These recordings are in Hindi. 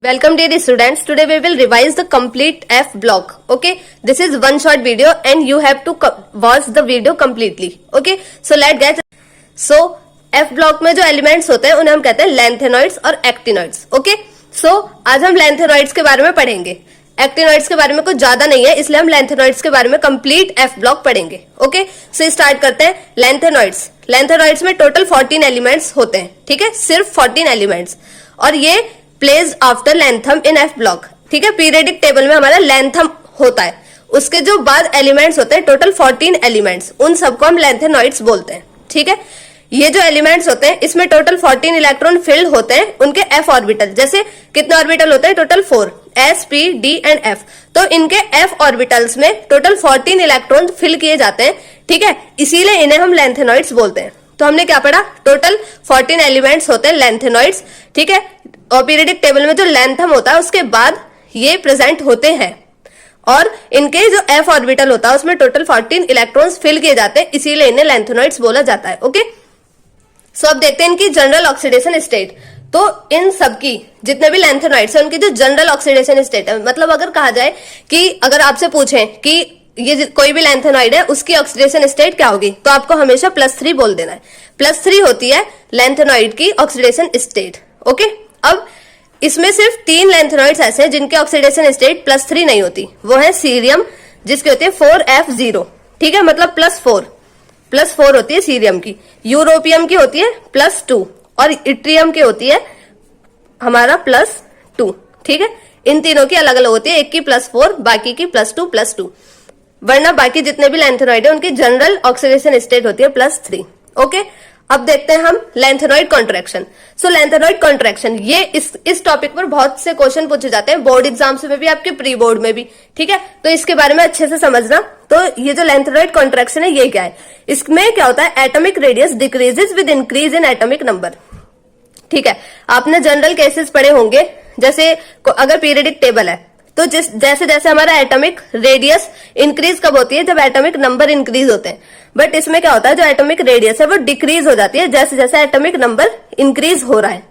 Welcome dear students. Today we will revise the complete F block. Okay, this is one short video and you have to watch the video completely. Okay, so let's get. So F block में जो एलिमेंट्स होते हैं उन्हें हम कहते हैं लैंथेनॉइड्स और एक्टिनॉइड्स. ओके, सो आज हम लैंथेनॉइड्स के बारे में पढ़ेंगे. एक्टिनॉइड्स के बारे में कुछ ज्यादा नहीं है, इसलिए हम लैंथेनॉइड्स के बारे में कंप्लीट एफ ब्लॉक पढ़ेंगे. ओके, सो स्टार्ट करते हैं. लैंथेनॉइड्स. लैंथेनॉइड्स में टोटल 14 एलिमेंट्स होते हैं. ठीक है, सिर्फ 14 एलिमेंट्स. और ये place after lanthanum in F block. ठीक है, पीरियडिक टेबल में हमारा लैंथम होता है, उसके जो बाद एलिमेंट्स होते हैं टोटल 14 एलिमेंट्स, उन सबको हम लैंथेनॉइड्स बोलते हैं. ठीक है, ये जो एलिमेंट्स होते हैं इसमें टोटल 14 इलेक्ट्रॉन फिल्ड होते हैं उनके एफ ऑर्बिटल. जैसे कितने ऑर्बिटल होते हैं? Total 4, S, P, D and F. तो इनके एफ ऑर्बिटल्स में टोटल 14 इलेक्ट्रॉन फिल किए जाते हैं. ठीक है, इसीलिए इन्हें हम लैंथेनॉइड्स बोलते हैं. तो हमने क्या पढ़ा? टोटल 14 एलिमेंट्स होते हैं लैंथेनॉइड्स. ठीक है, और पीरियडिक टेबल में जो लैंथम होता है उसके बाद ये प्रेजेंट होते हैं और इनके जो एफ ऑर्बिटल होता है उसमें टोटल 14 इलेक्ट्रॉन्स फिल किए जाते हैं, इसीलिए इन्हें लैंथेनॉइड्स बोला जाता है. ओके, सो अब देखते हैं इनकी जनरल ऑक्सीडेशन स्टेट. तो इन सबकी जितने भी लैंथेनॉइड्स हैं उनकी जो जनरल ऑक्सीडेशन स्टेट है, मतलब अगर कहा जाए कि अगर आपसे पूछें कि ये कोई भी लैंथेनॉइड है उसकी ऑक्सीडेशन स्टेट क्या होगी, तो आपको हमेशा +3 बोल देना है. +3 होती है लैंथेनॉइड की ऑक्सीडेशन स्टेट. ओके, अब इसमें सिर्फ 3 लैंथेनॉइड्स ऐसे हैं जिनकी ऑक्सीडेशन स्टेट +3 नहीं होती. वो है सीरियम, जिसकी होती है 4F0. ठीक है, मतलब +4 होती है सीरियम की. यूरोपियम की होती है +2 और इट्रियम की होती है हमारा +2. ठीक है, इन तीनों की अलग अलग होती है, एक की +4 बाकी की +2. वरना बाकी जितने भी लैंथेनॉइड है उनकी जनरल ऑक्सीडेशन स्टेट होती है +3. ओके, अब देखते हैं हम लैंथेनॉइड कॉन्ट्रैक्शन. सो लैंथेनॉइड कॉन्ट्रैक्शन, ये इस टॉपिक पर बहुत से क्वेश्चन पूछे जाते हैं बोर्ड एग्जाम्स में भी, आपके प्री बोर्ड में भी. ठीक है, तो इसके बारे में अच्छे से समझना. तो ये जो लैंथेनॉइड कॉन्ट्रैक्शन है ये क्या है? इसमें क्या होता है? Atomic radius decreases with increase in atomic number. ठीक है, आपने जनरल केसेस पढ़े होंगे, जैसे अगर पीरियडिक टेबल है तो जैसे जैसे हमारा एटॉमिक रेडियस इंक्रीज कब होती है? जब एटॉमिक नंबर इंक्रीज होते हैं. बट इसमें क्या होता है? जो एटॉमिक रेडियस है वो डिक्रीज हो जाती है जैसे जैसे एटॉमिक नंबर इंक्रीज हो रहा है.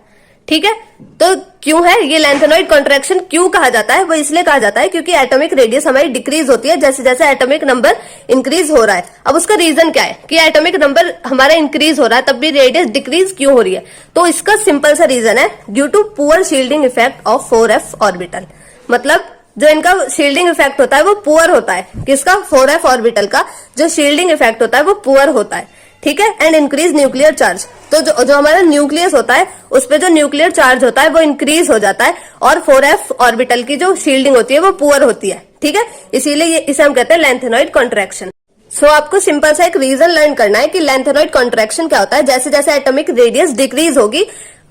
ठीक है, तो क्यों है ये लैंथेनॉइड कॉन्ट्रैक्शन क्यों कहा जाता है? वो इसलिए कहा जाता है क्योंकि एटॉमिक रेडियस हमारी डिक्रीज होती है जैसे जैसे एटॉमिक नंबर इंक्रीज हो रहा है. अब उसका रीजन क्या है कि एटॉमिक नंबर हमारा इंक्रीज हो रहा है तब भी रेडियस डिक्रीज क्यों हो रही है? तो इसका सिंपल सा रीजन है due to poor shielding effect of 4f orbital. मतलब जो इनका शील्डिंग इफेक्ट होता है वो पुअर होता है. किसका? 4f ऑर्बिटल का जो शील्डिंग इफेक्ट होता है वो पुअर होता है. ठीक है, एंड इंक्रीज न्यूक्लियर चार्ज. तो जो हमारा न्यूक्लियस होता है उस पे जो न्यूक्लियर चार्ज होता है वो इंक्रीज हो जाता है और 4f ऑर्बिटल की जो शील्डिंग होती है वो पुअर होती है. ठीक है, इसीलिए इसे हम कहते हैं लैंथेनॉइड कॉन्ट्रैक्शन. सो आपको सिंपल सा एक रीजन लर्न करना है कि लैंथेनॉइड कॉन्ट्रैक्शन क्या होता है. जैसे जैसे एटॉमिक रेडियस डिक्रीज होगी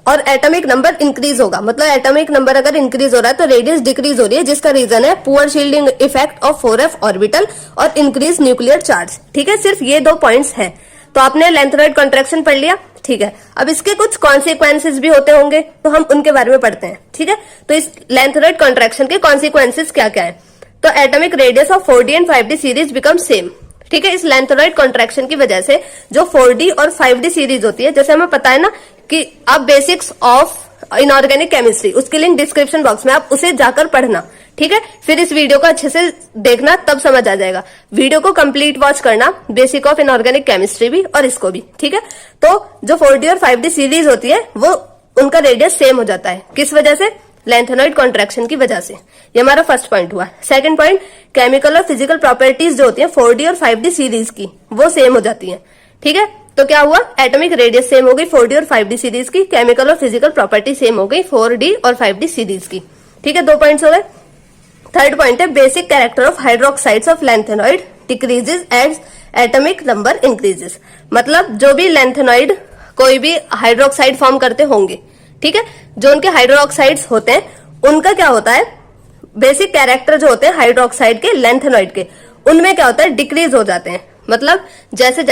और एटॉमिक नंबर इंक्रीज होगा, मतलब एटॉमिक नंबर अगर इंक्रीज हो रहा है तो रेडियस डिक्रीज हो रही है, जिसका रीजन है poor shielding effect of 4f orbital और इंक्रीज न्यूक्लियर चार्ज. ठीक है, सिर्फ ये 2 पॉइंट्स हैं. तो आपने लैंथेनॉइड कॉन्ट्रैक्शन पढ़ लिया. ठीक है, अब इसके कुछ कॉन्सिक्वेंसेज भी होते होंगे तो हम उनके बारे में पढ़ते हैं. ठीक है, तो इस लैंथेनॉइड कॉन्ट्रैक्शन के कॉन्सिक्वेंसेज क्या क्या है? तो atomic radius of 4d and 5d series become same. ठीक है, इस लैंथेनॉइड कॉन्ट्रैक्शन की वजह से जो 4d और 5d सीरीज होती है, जैसे हमें पता है ना कि आप बेसिक्स ऑफ इनऑर्गेनिक केमिस्ट्री, उसकी लिंक डिस्क्रिप्शन बॉक्स में, आप उसे जाकर पढ़ना. ठीक है, फिर इस वीडियो को अच्छे से देखना, तब समझ आ जाएगा. वीडियो को कंप्लीट वॉच करना, बेसिक ऑफ इनऑर्गेनिक केमिस्ट्री भी और इसको भी. ठीक है, तो जो 4d और 5d सीरीज होती है वो उनका रेडियस सेम हो जाता है. किस वजह से? लैंथेनॉइड कॉन्ट्रैक्शन की वजह से. ये हमारा फर्स्ट पॉइंट हुआ. सेकंड पॉइंट, केमिकल और फिजिकल प्रॉपर्टीज जो होती है 4d और 5d सीरीज की वो सेम हो जाती है. ठीक है, तो क्या हुआ? एटॉमिक रेडियस सेम हो गई 4d और 5d सीरीज की, केमिकल और फिजिकल प्रॉपर्टी सेम हो गई 4d और 5d सीरीज की. ठीक है, 2 पॉइंट्स हो गए. थर्ड पॉइंट है basic character of hydroxides of lanthanoid decreases as atomic number increases. मतलब जो भी लैंथेनॉइड कोई भी हाइड्रोक्साइड फॉर्म करते होंगे, ठीक है, जो उनके हाइड्रोक्साइड्स होते हैं उनका क्या होता है? बेसिक कैरेक्टर जो होते हैं हाइड्रोक्साइड के, लैंथेनॉइड के, उनमें क्या होता है? डिक्रीज हो जाते हैं. मतलब जैसे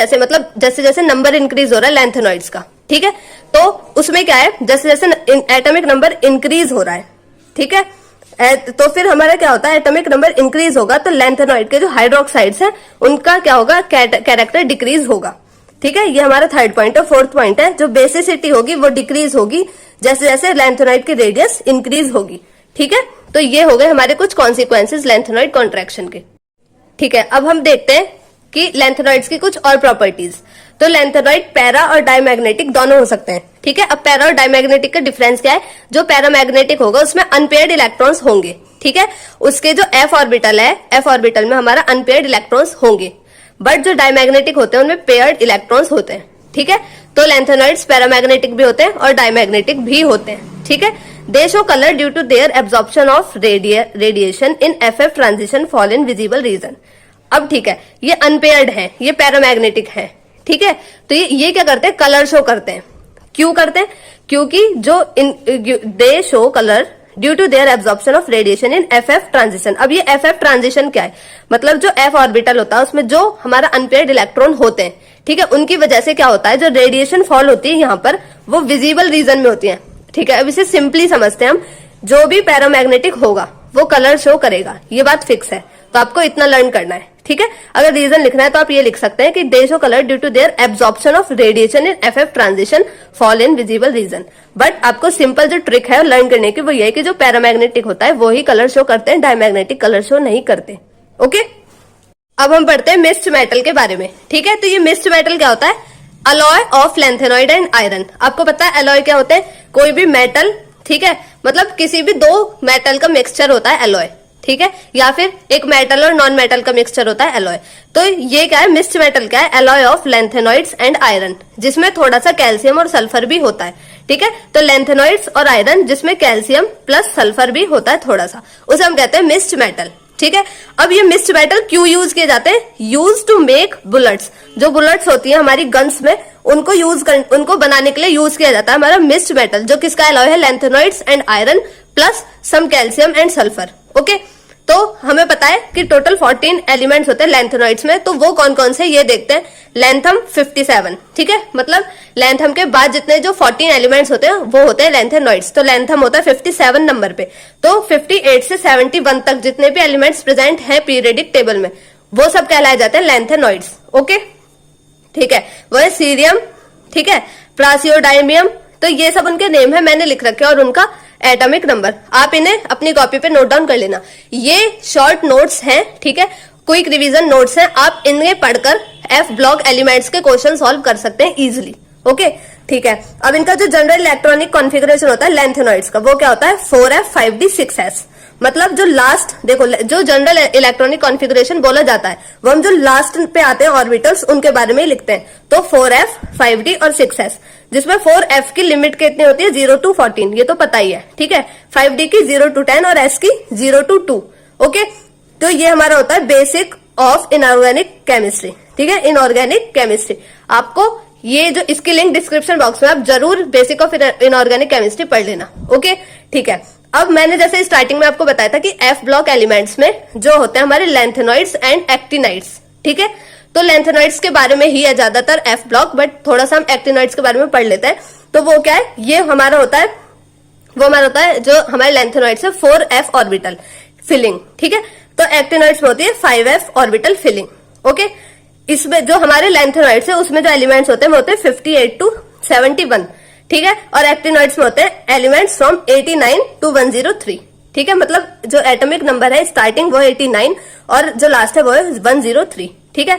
जैसे नंबर इंक्रीज हो रहा है लैंथेनॉइड्स का. ठीक है, तो उसमें क्या है? जैसे जैसे एटॉमिक नंबर इंक्रीज हो रहा है. ठीक है, तो फिर हमारा क्या होता है? एटॉमिक नंबर इंक्रीज होगा तो लैंथेनॉइड के जो हाइड्रोक्साइड्स हैं उनका क्या होगा? कैरेक्टर डिक्रीज होगा. ठीक है, ये हमारा थर्ड पॉइंट है. फोर्थ पॉइंट है जो बेसिसिटी होगी वो डिक्रीज होगी जैसे जैसे लैंथेनॉइड की रेडियस इंक्रीज होगी. ठीक है, तो ये हो गए हमारे कुछ कॉन्सिक्वेंसेज लेंथेनॉइड कॉन्ट्रैक्शन के। ठीक है, अब हम देखते हैं कि लेंथेनॉइड्स की कुछ और प्रॉपर्टीज। तो लेंथेनॉइड पैरा और डायमैग्नेटिक दोनों हो सकते हैं। ठीक है, अब पैरा और डायमैग्नेटिक का डिफरेंस क्या है? जो पैरामैग्नेटिक होगा उसमें अनपेयर्ड इलेक्ट्रॉन्स होंगे। ठीक है, उसके जो एफ ऑर्बिटल है, एफ ऑर्बिटल में हमारा अनपेयर्ड इलेक्ट्रॉन्स होंगे, बट जो डायमैग्नेटिक होते हैं उनमें पेयर्ड इलेक्ट्रॉन्स होते हैं। ठीक है, तो लेंथेनॉइड्स पैरामैग्नेटिक भी होते हैं और डायमैग्नेटिक भी होते हैं। ठीक है, they show colour due to their absorption of radiation in FF transition fall in visible region. अब ठीक है, ये अनपेयर्ड है, ये पैरामैग्नेटिक है। ठीक है, तो ये क्या करते हैं? कलर शो करते हैं। क्यों करते हैं? क्योंकि जो they show colour due to their absorption of radiation in FF transition. अब ये एफएफ ट्रांजिशन क्या है? मतलब जो एफ ऑर्बिटल होता है उसमें जो हमारा अनपेयर्ड इलेक्ट्रॉन होते हैं, ठीक है, उनकी वजह से क्या होता है? जो रेडिएशन फॉल होती है यहाँ पर, वो विजिबल रीजन में होती है। ठीक है, अब इसे सिंपली समझते हैं हम। जो भी पैरामैग्नेटिक होगा वो कलर शो करेगा, ये बात फिक्स है, तो आपको इतना लर्न करना है। ठीक है, अगर रीजन लिखना है तो आप ये लिख सकते हैं कि they show colour due to their absorption of radiation in FF transition fall in visible region. But आपको सिंपल जो ट्रिक है लर्न करने की वो ये है कि जो पैरामैग्नेटिक होता है वो ही कलर शो करते हैं, डायमैग्नेटिक कलर शो नहीं करते। ओके, अब हम पढ़ते हैं मिक्स्ड मेटल के बारे में। ठीक है, तो ये मिक्स्ड मेटल क्या होता है? Alloy of lanthanoid and iron. आपको पता है अलॉय क्या होते हैं? कोई भी मेटल, ठीक है, मतलब किसी भी दो मेटल का मिक्सचर होता है अलॉय। ठीक है, या फिर एक मेटल और नॉन मेटल का मिक्सचर होता है अलॉय। तो ये क्या है? मिक्स्ड मेटल क्या है? Alloy of lanthanoids and iron, जिसमें थोड़ा सा कैल्शियम और सल्फर भी होता है। ठीक है, तो लेंथेनॉइड्स और आयरन जिसमें कैल्शियम प्लस सल्फर भी होता है थोड़ा सा, उसे हम कहते हैं मिक्स्ड मेटल। ठीक है, अब ये मिक्स्ड मेटल क्यों यूज किए जाते हैं? Use to make bullets. जो बुलेट्स होती है हमारी गन्स में, उनको बनाने के लिए यूज किया जाता है हमारा मिक्स्ड मेटल, जो किसका अलॉय है? Lanthanoids and iron plus some calcium and sulphur. Okay, तो हमें पता है कि टोटल 14 एलिमेंट्स होते हैं लेंथेनॉइड्स में। तो वो कौन कौन से ये देखते हैं। लेंथम 57, ठीक है, मतलब लेंथम के बाद जितने जो 14 एलिमेंट्स होते हैं वो होते हैं लेंथेनॉइड्स। तो लेंथम होता है 57 नंबर पे। तो 58 से 71 तक जितने भी एलिमेंट्स प्रेजेंट हैं पीरियडिक टेबल में, वो सब कहलाए जाते हैं लेंथेनॉइड्स। ओके, ठीक है, वो है सीरियम, ठीक है, प्रासियोडायमियम, तो ये सब उनके नेम है, मैंने लिख रखे और उनका एटॉमिक नंबर आप इन्हें अपनी कॉपी पे नोट डाउन कर लेना। ये शॉर्ट नोट्स हैं, ठीक है, क्विक रिवीजन नोट्स हैं, आप इन्हें पढ़कर एफ ब्लॉक एलिमेंट्स के क्वेश्चन सॉल्व कर सकते हैं इजीली। ओके, ठीक है, अब इनका जो जनरल इलेक्ट्रॉनिक कॉन्फ़िगरेशन होता है लेंथेनॉइड्स का, वो क्या होता है? 4f 5d 6s। मतलब जो लास्ट देखो, जो जनरल इलेक्ट्रॉनिक कॉन्फ़िगरेशन बोला जाता है वो हम जो लास्ट पे आते हैं ऑर्बिटल्स उनके बारे में ही लिखते हैं। तो 4f 5d और 6s, जिसमें 4f की लिमिट कितनी होती है? 0 to 14, ये तो पता ही है। ठीक है, 5d की 0 to 10 और s की 0 to 2। ओके, तो ये हमारा होता है बेसिक ऑफ इनऑर्गेनिक केमिस्ट्री। ठीक है, इनऑर्गेनिक केमिस्ट्री, आपको ये जो इसकी लिंक डिस्क्रिप्शन बॉक्स में, आप जरूर बेसिक ऑफ इनऑर्गेनिक केमिस्ट्री पढ़ लेना। ओके, ठीक है, अब मैंने जैसे स्टार्टिंग में आपको बताया था कि एफ ब्लॉक एलिमेंट्स में जो होते हैं हमारे लेंथेनॉइड्स एंड एक्टिनाइड्स। ठीक है, तो लेंथेनॉइड्स के बारे में ही है ज्यादातर एफ ब्लॉक, बट थोड़ा सा हम एक्टिनॉइड्स के बारे में पढ़ लेते हैं। तो वो क्या है? ये हमारा होता है, वो हमारा होता है जो हमारे लेंथेनॉइड्स है 4f ऑर्बिटल फिलिंग। ठीक है, तो एक्टिनॉइड्स में होती है 5f ऑर्बिटल फिलिंग। ओके, इसमें जो हमारे लेंथेनॉइड्स है उसमें जो एलिमेंट्स होते हैं वो होते हैं 58 to 71। ठीक है, और एक्टिनॉइड्स में होते हैं एलिमेंट्स फ्रॉम 89 to 103। ठीक है, मतलब जो एटॉमिक नंबर है स्टार्टिंग वो 89 और जो लास्ट है वो है 103। ठीक है,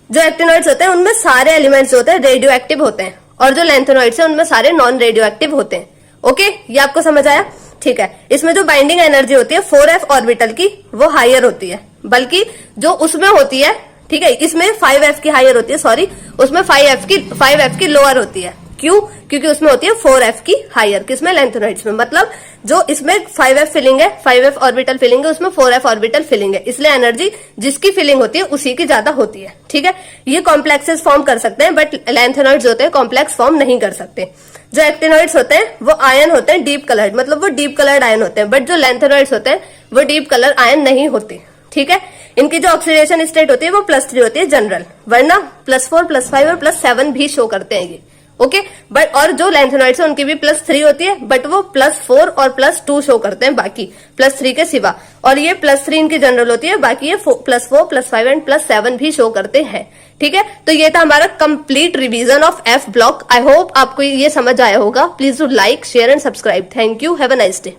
जो एक्टिनॉइड्स होते हैं उनमें सारे एलिमेंट्स होते हैं रेडियो एक्टिव होते हैं, और जो लेंथेनॉइड्स है उनमें सारे नॉन रेडियो एक्टिव होते हैं। ओके, ये आपको समझ आया? ठीक है, इसमें जो बाइंडिंग एनर्जी होती है 4f ऑर्बिटल की वो हायर होती है, बल्कि जो उसमें होती है, ठीक है, इसमें 5f की हायर होती है, सॉरी, उसमें 5f की लोअर होती है। क्यों? क्योंकि उसमें होती है 4f की हायर, किसमें? लेंथेनॉइड्स में। मतलब जो इसमें 5f फिलिंग है, 5f ऑर्बिटल फिलिंग है, उसमें 4f ऑर्बिटल फिलिंग है, इसलिए एनर्जी जिसकी फिलिंग होती है उसी की ज्यादा होती है। ठीक है, ये कॉम्प्लेक्सेस फॉर्म कर सकते हैं, बट लेंथेनॉइड्स होते हैं कॉम्प्लेक्स फॉर्म नहीं कर सकते। जो एक्टिनॉइड्स होते हैं वो आयन होते हैं डीप कलर्ड, मतलब वो डीप कलर्ड आयन होते हैं, बट जो लेंथेनॉइड्स होते हैं वो डीप कलर आयन नहीं होते। ठीक है, इनकी जो ऑक्सीडेशन स्टेट होती है वो +3 होती है जनरल, वरना +4, +5 और +7 भी शो करते हैं ये। ओके, बट और जो लेंथेनॉइड्स है उनकी भी +3 होती है, बट वो +4 और +2 शो करते हैं, बाकी +3 के सिवा। और ये +3 इनकी जनरल होती है, बाकी ये +4, +5 एंड +7 भी शो करते हैं। ठीक है, तो ये था हमारा complete revision of F block. I hope आपको ये समझ आया होगा। Please do like, share and subscribe. Thank you, have a nice day.